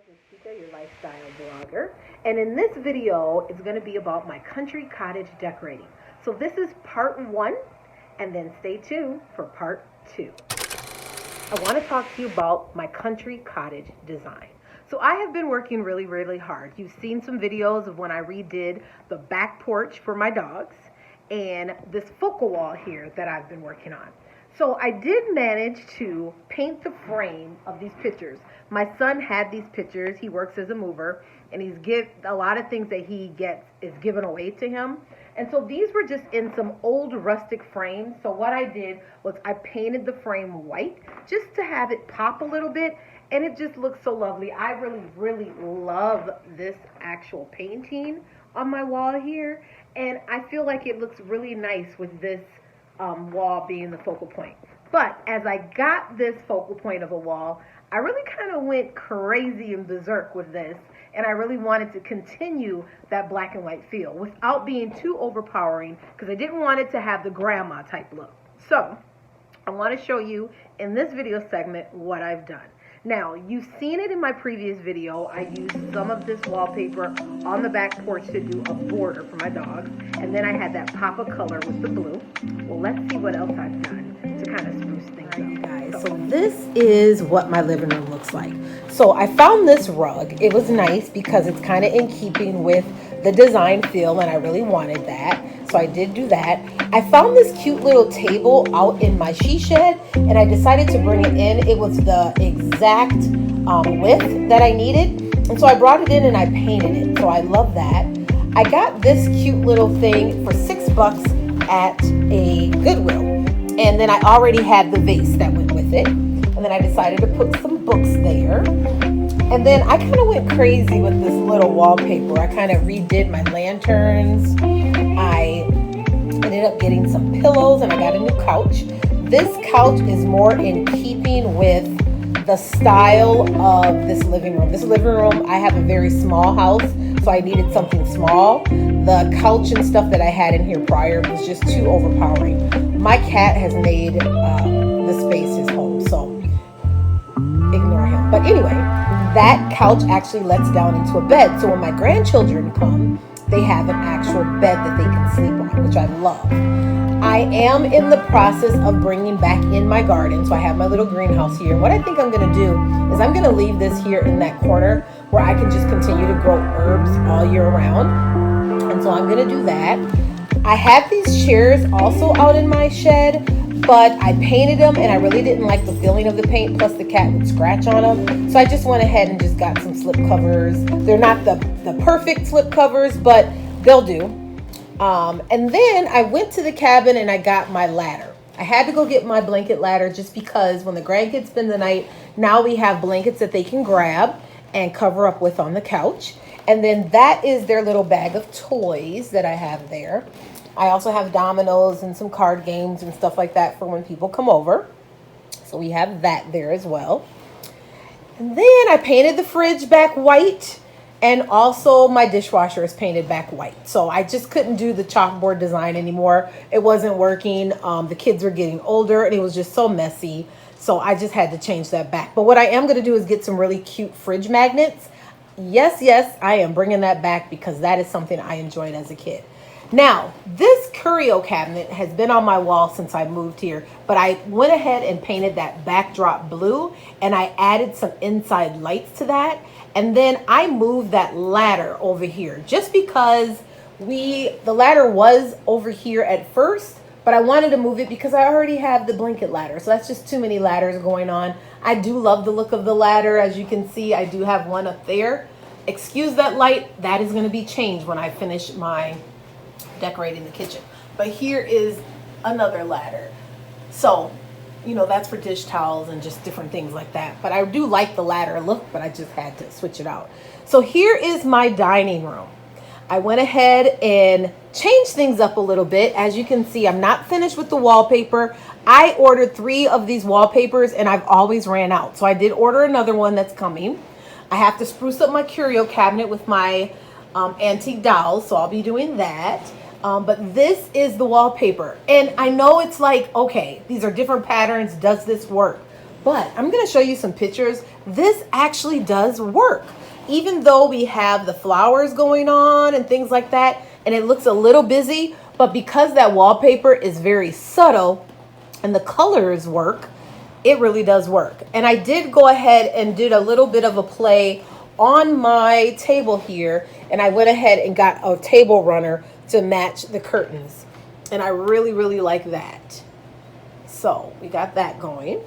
Jessica, your lifestyle blogger, and in this video, it's going to be about my country cottage decorating. So this is part one, and then stay tuned for part two. I want to talk to you about my country cottage design. So I have been working really hard. You've seen some videos of when I redid the back porch for my dogs and this focal wall here that I've been working on. So I did manage to paint the frame of these pictures. My son had these pictures. He works as a mover, and a lot of things that he gets is given away to him. And so these were just in some old rustic frames. So what I did was I painted the frame white just to have it pop a little bit, and it just looks so lovely. I really love this actual painting on my wall here, and I feel like it looks really nice with this wall being the focal point. But as I got this focal point of a wall, I really kind of went crazy and berserk with this, and I really wanted to continue that black and white feel without being too overpowering, because I didn't want it to have the grandma type look. So I want to show you in this video segment what I've done. Now, you've seen it in my previous video. I used some of this wallpaper on the back porch to do a border for my dogs, and then I had that pop of color with the blue. Well, let's see what else I've done to kind of spruce things up, guys. So this is what my living room looks like. So I found this rug. It was nice because it's kind of in keeping with the design feel, and I really wanted that. So I did do that. I found this cute little table out in my she shed, and I decided to bring it in. It was the exact width that I needed. And so I brought it in and I painted it. So I love that. I got this cute little thing for $6 at a Goodwill. And then I already had the vase that went with it. And then I decided to put some books there. And then I kind of went crazy with this little wallpaper. I kind of redid my lanterns. I ended up getting some pillows, and I got a new couch. This couch is more in keeping with the style of this living room. This living room, I have a very small house, so I needed something small. The couch and stuff that I had in here prior was just too overpowering. My cat has made this space his home, so ignore him. But anyway, that couch actually lets down into a bed, so when my grandchildren come, they have an actual bed that they can sleep on, which I love. I am in the process of bringing back in my garden, so I have my little greenhouse here. What I think I'm going to do is I'm going to leave this here in that corner where I can just continue to grow herbs all year round, and so I'm going to do that. I have these chairs also out in my shed, but I painted them and I really didn't like the feeling of the paint, plus the cat would scratch on them. So I just went ahead and just got some slip covers. They're not the perfect slip covers, but they'll do. And then I went to the cabin and I got my ladder. I had to go get my blanket ladder just because when the grandkids spend the night, now we have blankets that they can grab and cover up with on the couch. And then that is their little bag of toys that I have there. I also have dominoes and some card games and stuff like that for when people come over. So we have that there as well. And then I painted the fridge back white, and also my dishwasher is painted back white. So I just couldn't do the chalkboard design anymore. It wasn't working. The kids were getting older and it was just so messy. So I just had to change that back. But what I am going to do is get some really cute fridge magnets. Yes, I am bringing that back because that is something I enjoyed as a kid. Now, this curio cabinet has been on my wall since I moved here, but I went ahead and painted that backdrop blue, and I added some inside lights to that. And then I moved that ladder over here just because the ladder was over here at first, but I wanted to move it because I already have the blanket ladder. So that's just too many ladders going on. I do love the look of the ladder. As you can see, I do have one up there. Excuse that light. That is going to be changed when I finish my decorating the kitchen. But here is another ladder. So, that's for dish towels and just different things like that. But I do like the ladder look, but I just had to switch it out. So here is my dining room. I went ahead and changed things up a little bit. As you can see, I'm not finished with the wallpaper. I ordered 3 of these wallpapers and I've always ran out. So I did order another one that's coming. I have to spruce up my curio cabinet with my antique dolls, so I'll be doing that. But this is the wallpaper. And I know it's like, okay, these are different patterns. Does this work? But I'm going to show you some pictures. This actually does work. Even though we have the flowers going on and things like that, and it looks a little busy, but because that wallpaper is very subtle and the colors work, it really does work. And I did go ahead and did a little bit of a play on my table here, and I went ahead and got a table runner to match the curtains. And I really, really like that. So we got that going.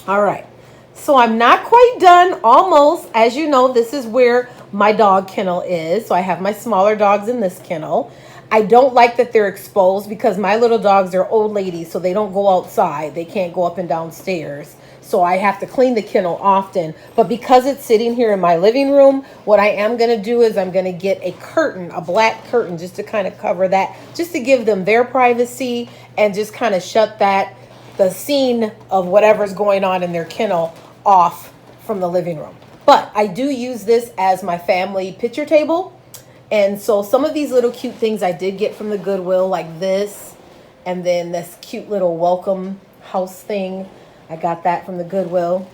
All right. So I'm not quite done, almost. As you know, this is where my dog kennel is. So I have my smaller dogs in this kennel. I don't like that they're exposed because my little dogs are old ladies, so they don't go outside. They can't go up and down stairs. So I have to clean the kennel often. But because it's sitting here in my living room, what I am going to do is I'm going to get a curtain, a black curtain, just to kind of cover that, just to give them their privacy and just kind of shut the scene of whatever's going on in their kennel off from the living room. But I do use this as my family picture table. And so some of these little cute things I did get from the Goodwill, like this, and then this cute little welcome house thing. I got that from the Goodwill.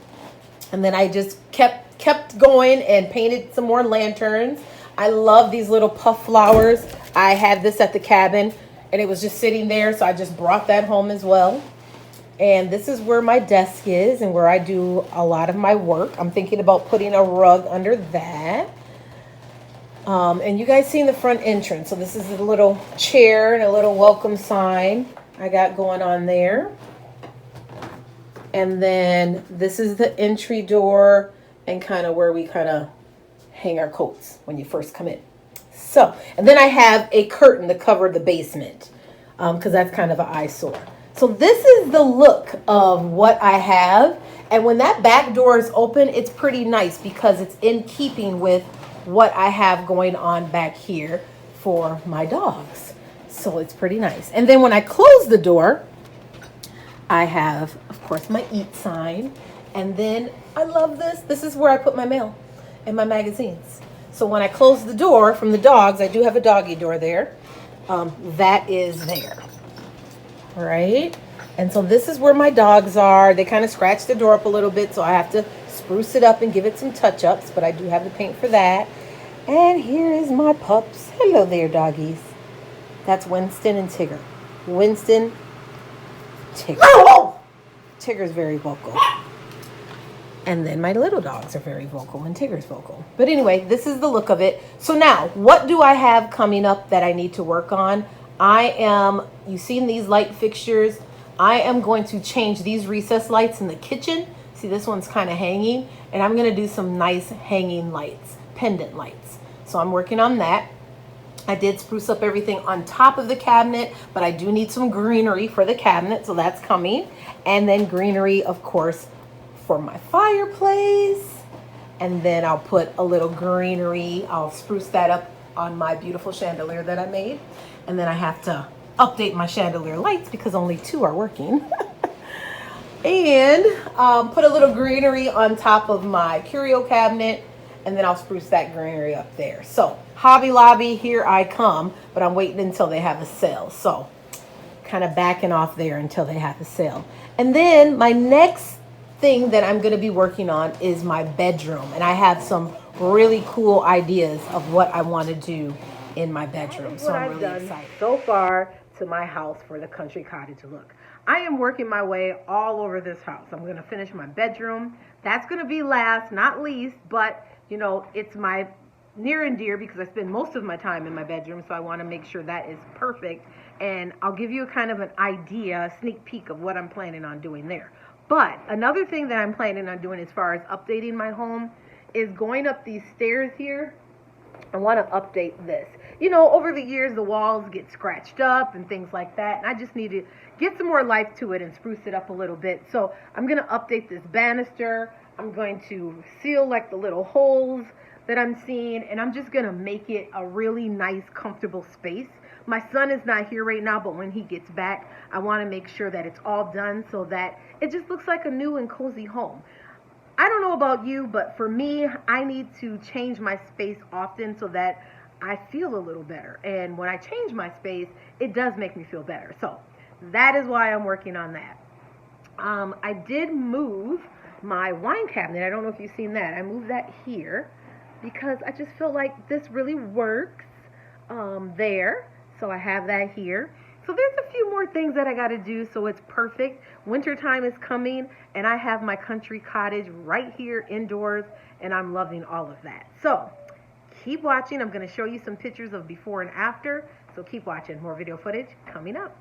And then I just kept going and painted some more lanterns. I love these little puff flowers. I had this at the cabin and it was just sitting there, so I just brought that home as well. And this is where my desk is and where I do a lot of my work. I'm thinking about putting a rug under that. And you guys seen the front entrance. So this is a little chair and a little welcome sign I got going on there. And then this is the entry door and kind of where we kind of hang our coats when you first come in. So, and then I have a curtain to cover the basement because that's kind of an eyesore. So this is the look of what I have. And when that back door is open, it's pretty nice because it's in keeping with what I have going on back here for my dogs. So it's pretty nice. And then when I close the door, I have, of course, my eat sign. And then I love this. This is where I put my mail and my magazines. So when I close the door from the dogs, I do have a doggy door there. That is there. Right? And so this is where my dogs are. They kind of scratch the door up a little bit, so I have to spruce it up and give it some touch-ups, but I do have the paint for that. And here is my pups. Hello there, doggies. That's Winston and Tigger. Winston, Tigger. Tigger's very vocal. And then my little dogs are very vocal and Tigger's vocal. But anyway, this is the look of it. So now, what do I have coming up that I need to work on? You've seen these light fixtures. I am going to change these recessed lights in the kitchen. See, this one's kind of hanging. And I'm going to do some nice hanging lights, pendant lights. So I'm working on that. I did spruce up everything on top of the cabinet, but I do need some greenery for the cabinet, so that's coming. And then greenery, of course, for my fireplace. And then I'll put a little greenery. I'll spruce that up on my beautiful chandelier that I made. And then I have to update my chandelier lights because only 2 are working. And put a little greenery on top of my curio cabinet. And then I'll spruce that greenery up there. So Hobby Lobby, here I come. But I'm waiting until they have a sale. So kind of backing off there until they have a sale. And then my next thing that I'm going to be working on is my bedroom. And I have some really cool ideas of what I want to do in my bedroom. So I'm really excited. So far to my house for the country cottage look. I am working my way all over this house. I'm going to finish my bedroom. That's going to be last, not least, but you know, it's my near and dear because I spend most of my time in my bedroom, so I want to make sure that is perfect. And I'll give you a kind of an idea, a sneak peek of what I'm planning on doing there. But another thing that I'm planning on doing as far as updating my home is going up these stairs here. I want to update this. You know, over the years, the walls get scratched up and things like that. And I just need to get some more life to it and spruce it up a little bit. So I'm going to update this banister. I'm going to seal like the little holes that I'm seeing. And I'm just going to make it a really nice, comfortable space. My son is not here right now, but when he gets back, I want to make sure that it's all done so that it just looks like a new and cozy home. I don't know about you, but for me, I need to change my space often so that I feel a little better. And when I change my space, it does make me feel better. So that is why I'm working on that. I did move my wine cabinet. I don't know if you've seen that. I moved that here because I just feel like this really works there. So I have that here. So there's a few more things that I got to do so it's perfect. Wintertime is coming and I have my country cottage right here indoors and I'm loving all of that. So keep watching. I'm going to show you some pictures of before and after. So keep watching. More video footage coming up.